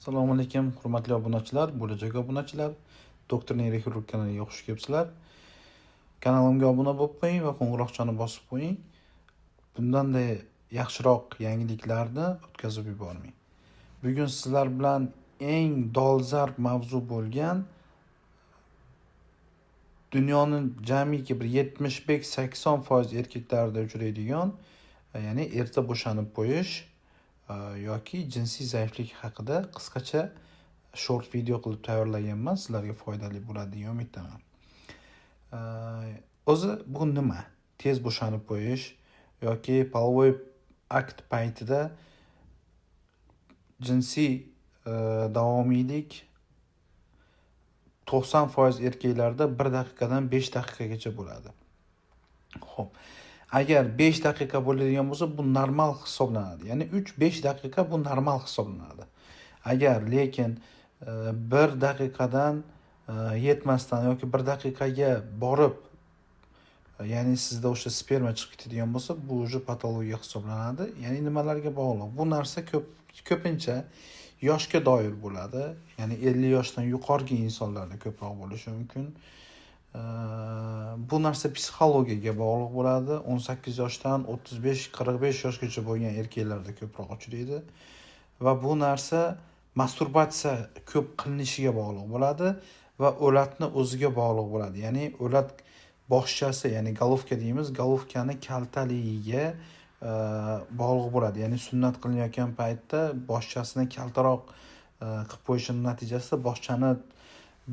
Assalomu alaykum, hurmatli obunachilar, bo'lajak obunachilar. Doktor Neyroxirurg kanaliga xush kelibsizlar. Kanalimga obuna bo'lib qo'ying va qo'ng'iroqchani bosib qo'ying. Bundanda yaxshiroq yangiliklarni o'tkazib yubormang. Bugun sizlar bilan eng dolzarb mavzu bo'lgan dunyoning jamiki bir 75-80% erkaklarda uchraydigan, ya'ni erta bo'shanib qo'yish yoki jinsiy zaiflik haqida qisqacha short video qilib tayyorlaganman. Sizlarga foydali bo'ladi degan umiddaman. O'zi bu nima? Tez bo'shanib qo'yish yoki polvoy akt paytida jinsiy davomiylik 90% erkaklarda 1 daqiqadan 5 daqiqagacha bo'ladi. Xo'p, agar 5 daqiqa bo'ladigan bo'lsa, bu normal hisoblanadi. Ya'ni 3-5 daqiqa bu normal hisoblanadi. Agar lekin 1 daqiqadan yetmasdan yoki 1 daqiqaga borib, ya'ni sizda o'sha sperma chiqib ketadigan bo'lsa, bu o'sha patologiya hisoblanadi. Ya'ni nimalarga bog'liq? Bu narsa ko'pincha yoshga doir bo'ladi. Ya'ni 50 yoshdan yuqorgi insonlarda ko'proq bo'lishi mumkin. Bu narsa psixologiyaga bog'liq bo'ladi. 18 yoshdan 35-45 yoshgacha bo'lgan erkaklarda ko'proq uchraydi va bu narsa masturbatsiya ko'p qilinishiga bog'liq bo'ladi va o'latni o'ziga bog'liq bo'ladi. Ya'ni o'lat boshchasi, ya'ni golovka deymiz, golovkani kaltaligiga bog'liq bo'ladi. Ya'ni sunnat qilinayotgan paytda boshchasini kaltaroq qilib qo'yishning natijasida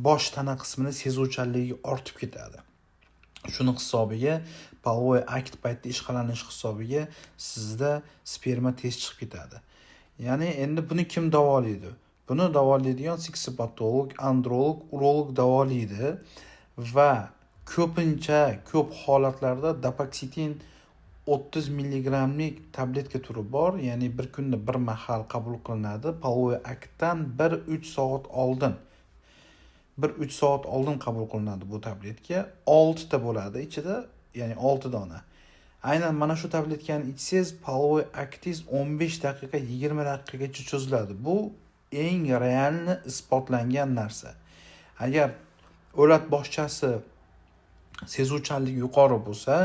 bosh tana qismini sezuvchanligi ortib ketadi. Shuni hisobiga polvoy akt paytida ishqalanish hisobiga sizda sperma tez chiqib ketadi. Ya'ni endi buni kim davolaydi? Buni davolaydigan seksopatolog, androlog, urolog davolaydi va ko'p holatlarda dapaksitin 30 milligramlik tabletka turi bor, ya'ni bir kunda bir mahal qabul qilinadi. Polvoy aktdan 1-3 soat oldin. 1-3 soat oldin qabul qilinadi bu tabletka. 6 ta bo'ladi ichida, ya'ni 6 dona. Aynan mana shu tabletkani ichsangiz, polvoy aktingiz 15 daqiqa, 20 daqiqagacha cho'ziladi. Bu eng realni isbotlangan narsa. Agar o'lat boshchasi sezuvchanligi yuqori bo'lsa,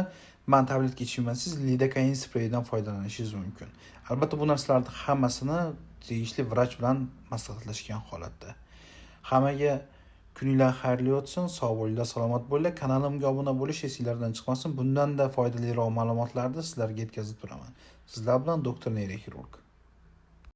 men tabletka ichmayman, siz lidokain spreydan foydalanishingiz mumkin. Albatta bu narsalarning hammasini tegishli vrach bilan maslahatlashgan holatda. Hammaga kuninglar xayrli o'tsin, sog' bo'linglar, salomat bo'linglar. Kanalimga obuna bo'lish esingizdan chiqmasin. Bundan da foydaliroq ma'lumotlarni sizlarga yetkazib turaman. Sizlar bilan doktor Neyroxirurg.